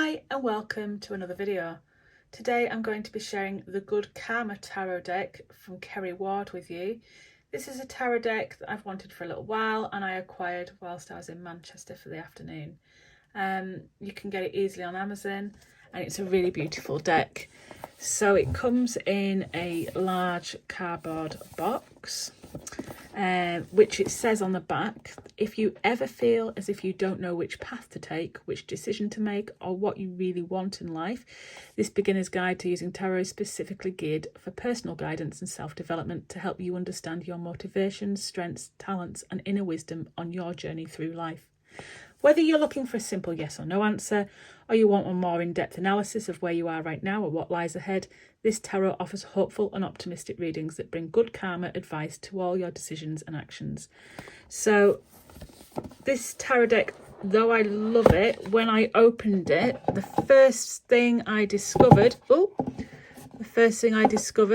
Hi and welcome to another video. Today I'm going to be sharing the Good Karma Tarot deck from Kerry Ward with you. This is a tarot deck that I've wanted for a little while and I acquired whilst I was in Manchester for the afternoon. You can get it easily on Amazon and it's a really beautiful deck. So it comes in a large cardboard box, which it says on the back, if you ever feel as if you don't know which path to take, which decision to make, or what you really want in life, this beginner's guide to using tarot is specifically geared for personal guidance and self-development to help you understand your motivations, strengths, talents, and inner wisdom on your journey through life. Whether you're looking for a simple yes or no answer, or you want a more in-depth analysis of where you are right now or what lies ahead, this tarot offers hopeful and optimistic readings that bring good karma advice to all your decisions and actions. So this tarot deck, though I love it, when I opened it, the first thing I discovered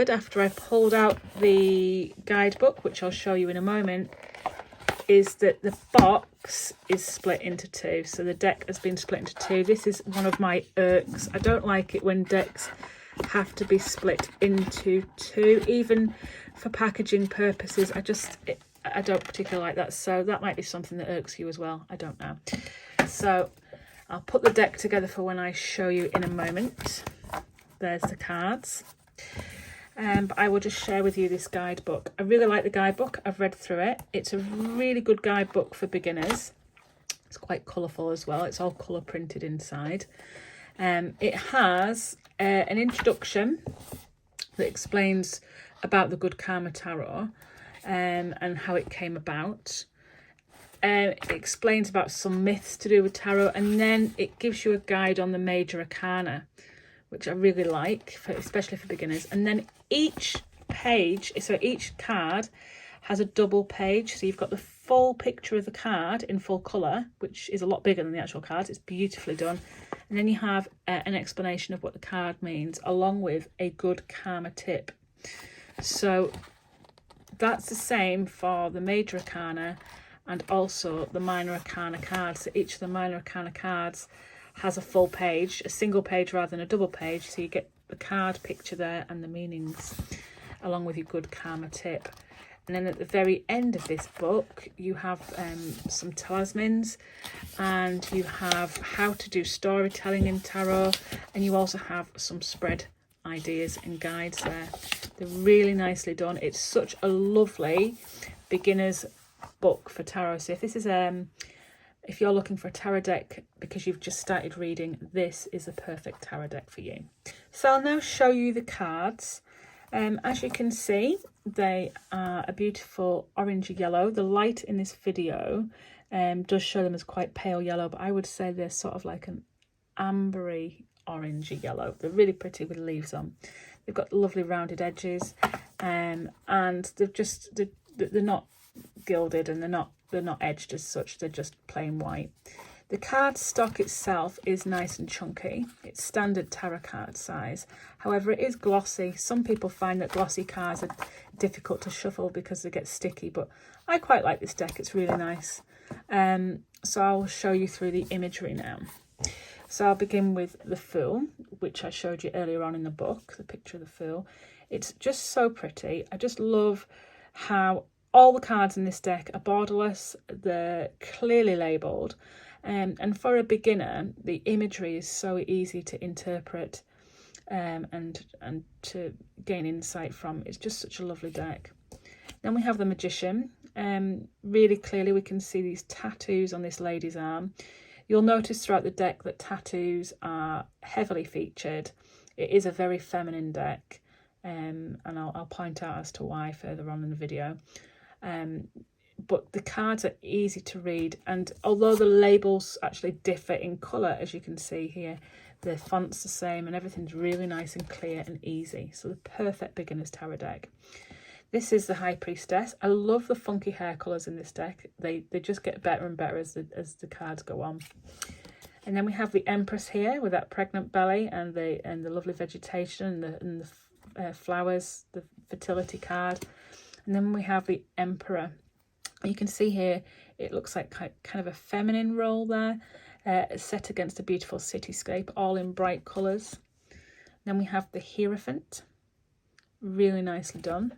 after I pulled out the guidebook, which I'll show you in a moment, is that the box is split into two. So the deck has been split into two. This is one of my irks. I don't like it when decks have to be split into two, even for packaging purposes. I don't particularly like that. So that might be something that irks you as well. I don't know. So I'll put the deck together for when I show you in a moment. There's the cards. But I will just share with you this guidebook. I really like the guidebook. I've read through it. It's a really good guidebook for beginners. It's quite colourful as well. It's all colour printed inside. It has an introduction that explains about the Good Karma Tarot and how it came about. It explains about some myths to do with tarot, and then it gives you a guide on the major arcana, which I really like, especially for beginners. And then each card has a double page. So you've got the full picture of the card in full colour, which is a lot bigger than the actual card. It's beautifully done. And then you have an explanation of what the card means, along with a good karma tip. So that's the same for the major arcana and also the minor arcana cards. So each of the minor arcana cards has a full page, a single page rather than a double page, so you get the card picture there and the meanings along with your good karma tip. And then at the very end of this book you have some talismans, and you have how to do storytelling in tarot, and you also have some spread ideas and guides there. They're really nicely done. It's such a lovely beginner's book for tarot. So if this is if you're looking for a tarot deck because you've just started reading, this is a perfect tarot deck for you. So I'll now show you the cards. As you can see, they are a beautiful orangey yellow. The light in this video does show them as quite pale yellow, but I would say they're sort of like an ambery orangey yellow. They're really pretty with leaves on. They've got lovely rounded edges, and they're not gilded, and they're not edged as such. They're just plain white. The card stock itself is nice and chunky. It's standard tarot card size. However, it is glossy. Some people find that glossy cards are difficult to shuffle because they get sticky, but I quite like this deck. It's really nice. So I'll show you through the imagery now. So I'll begin with the Fool, which I showed you earlier on in the book, the picture of the Fool. It's just so pretty. I just love how all the cards in this deck are borderless. They're clearly labelled. And for a beginner, the imagery is so easy to interpret and to gain insight from. It's just such a lovely deck. Then we have the Magician. Really clearly we can see these tattoos on this lady's arm. You'll notice throughout the deck that tattoos are heavily featured. It is a very feminine deck, and I'll point out as to why further on in the video. But the cards are easy to read, and although the labels actually differ in colour, as you can see here, the font's the same and everything's really nice and clear and easy. So the perfect beginner's tarot deck. This is the High Priestess. I love the funky hair colours in this deck. They just get better and better as the cards go on. And then we have the Empress here with that pregnant belly and the lovely vegetation and the flowers, the fertility card. And then we have the Emperor. You can see here it looks like kind of a feminine role there. set against a beautiful cityscape, all in bright colours. Then we have the Hierophant, really nicely done.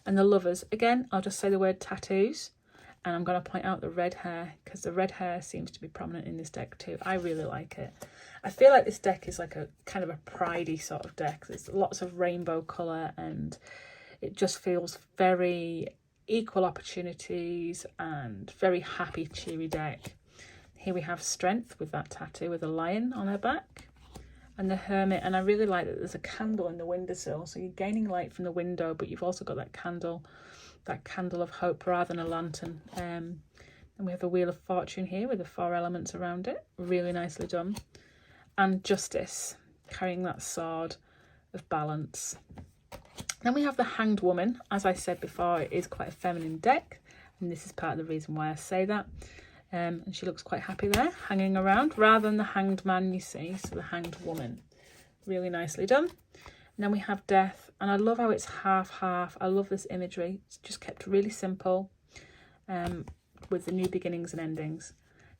And the Lovers, again, I'll just say the word tattoos, and I'm going to point out the red hair, because the red hair seems to be prominent in this deck too. I really like it. I feel like this deck is like a kind of a pridey sort of deck. There's lots of rainbow colour, and it just feels very equal opportunities and very happy, cheery deck. Here we have Strength with that tattoo with a lion on her back, and the Hermit. And I really like that there's a candle in the windowsill, so you're gaining light from the window, but you've also got that candle of hope rather than a lantern. And we have the Wheel of Fortune here with the 4 elements around it, really nicely done. And Justice, carrying that sword of balance. Then we have the Hanged Woman. As I said before, it is quite a feminine deck, and this is part of the reason why I say that. And she looks quite happy there, hanging around, rather than the Hanged Man, you see. So the Hanged Woman, really nicely done. And then we have Death, and I love how it's half-half. I love this imagery. It's just kept really simple, with the new beginnings and endings.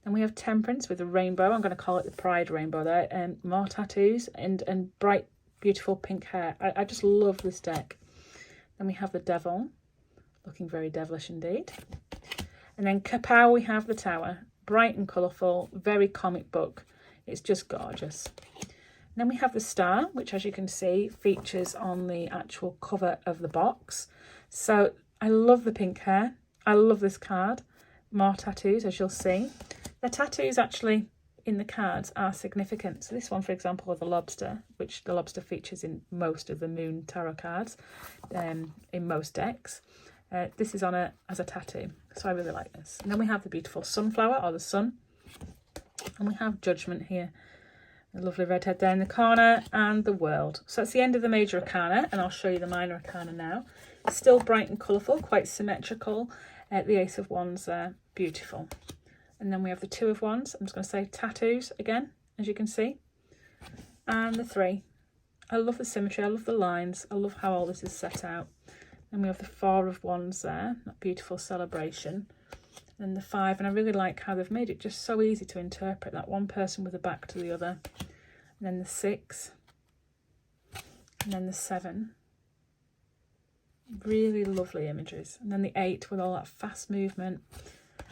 Then we have Temperance with a rainbow. I'm going to call it the Pride Rainbow there. More tattoos and bright, beautiful pink hair. I just love this deck. Then we have the Devil, looking very devilish indeed. And then Kapow, we have the Tower, bright and colourful, very comic book. It's just gorgeous. And then we have the Star, which, as you can see, features on the actual cover of the box. So I love the pink hair. I love this card. More tattoos, as you'll see. The tattoos actually in the cards are significant. So this one, for example, with the lobster, which the lobster features in most of the Moon tarot cards, in most decks. This is on as a tattoo, so I really like this. And then we have the beautiful Sunflower, or the sun, and we have Judgment here, a lovely redhead there in the corner, and the World. So that's the end of the major arcana, and I'll show you the minor arcana now. It's still bright and colourful, quite symmetrical. The Ace of Wands there, beautiful. And then we have the Two of Wands. I'm just going to say tattoos again, as you can see, and the 3. I love the symmetry, I love the lines, I love how all this is set out. And we have the 4 of Wands there, that beautiful celebration. And the 5, and I really like how they've made it just so easy to interpret, that one person with a back to the other. And then the 6, and then the 7. Really lovely images. And then the 8 with all that fast movement,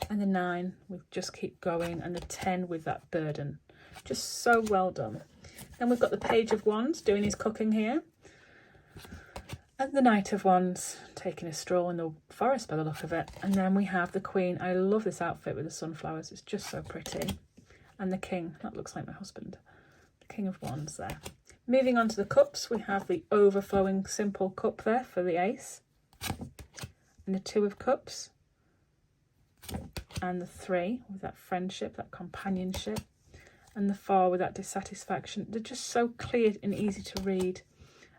and the 9 with just keep going, and the 10 with that burden. Just so well done. Then we've got the Page of Wands doing his cooking here. And the Knight of Wands taking a stroll in the forest by the look of it. And then we have the Queen. I love this outfit with the sunflowers. It's just so pretty. And the King. That looks like my husband. The King of Wands there. Moving on to the cups, we have the overflowing simple cup there for the Ace. And the 2 of Cups. And the 3 with that friendship, that companionship. And the 4 with that dissatisfaction. They're just so clear and easy to read.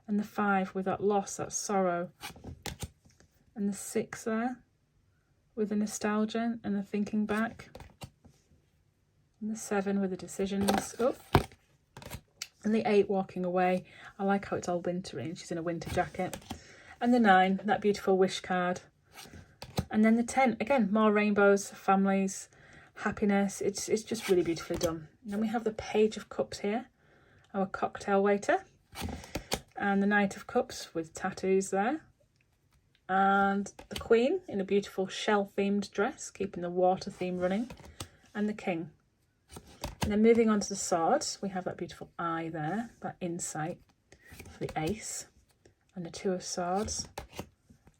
And the 5 with that loss, that sorrow. And the 6 there with the nostalgia and the thinking back. And the 7 with the decisions. Oh. And the 8 walking away. I like how it's all wintry and she's in a winter jacket. And the 9, that beautiful wish card. And then the 10, again, more rainbows, families, happiness. It's just really beautifully done. And then we have the Page of Cups here, our cocktail waiter. And the Knight of Cups with tattoos there. And the Queen in a beautiful shell-themed dress, keeping the water theme running. And the King. And then moving on to the swords, we have that beautiful eye there, that insight for the Ace. And the 2 of Swords.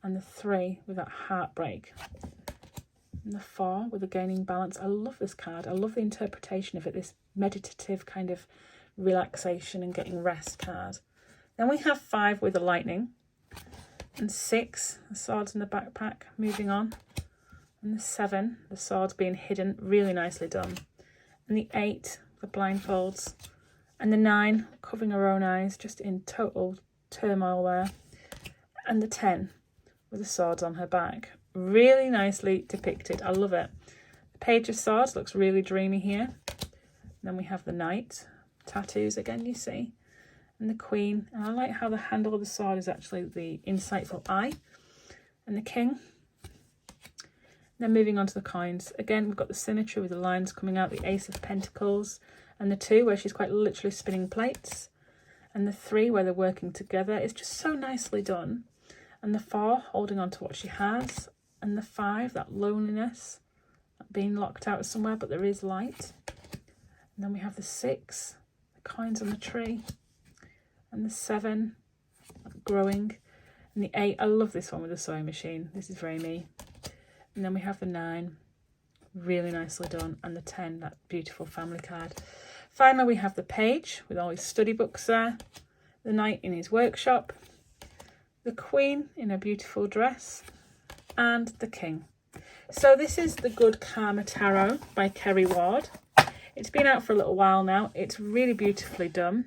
And the 3 with that heartbreak. And the 4 with the gaining balance. I love this card. I love the interpretation of it, this meditative kind of relaxation and getting rest card. Then we have 5 with the lightning, and 6, the swords in the backpack, moving on. And the 7, the swords being hidden, really nicely done. And the 8, the blindfolds. And the 9, covering her own eyes, just in total turmoil there. And the 10, with the swords on her back. Really nicely depicted, I love it. The Page of Swords looks really dreamy here. And then we have the Knight, tattoos again, you see. And the Queen, and I like how the handle of the sword is actually the insightful eye. And the King. Then moving on to the coins. Again, we've got the symmetry with the lines coming out, the Ace of Pentacles, and the 2 where she's quite literally spinning plates, and the 3 where they're working together. It's just so nicely done. And the 4 holding on to what she has, and the 5, that loneliness, that being locked out somewhere, but there is light. And then we have the 6, the coins on the tree, and the 7, growing, and the 8. I love this one with the sewing machine. This is very me. And then we have the 9, really nicely done, and the 10, that beautiful family card. Finally, we have the page with all his study books there, the knight in his workshop, the queen in a beautiful dress, and the king. So this is the Good Karma Tarot by Kerry Ward. It's been out for a little while now. It's really beautifully done.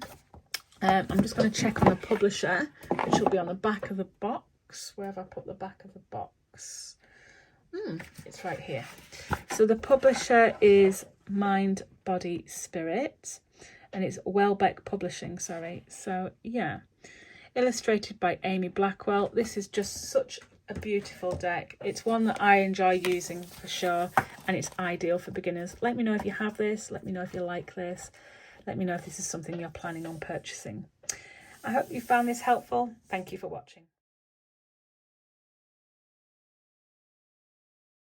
I'm just going to check on the publisher, which will be on the back of the box. Where have I put the back of the box? It's right here. So the publisher is Mind, Body, Spirit, and it's Welbeck Publishing, sorry. So yeah, illustrated by Amy Blackwell. This is just such a beautiful deck. It's one that I enjoy using for sure, and it's ideal for beginners. Let me know if you have this. Let me know if you like this. Let me know if this is something you're planning on purchasing. I hope you found this helpful. Thank you for watching.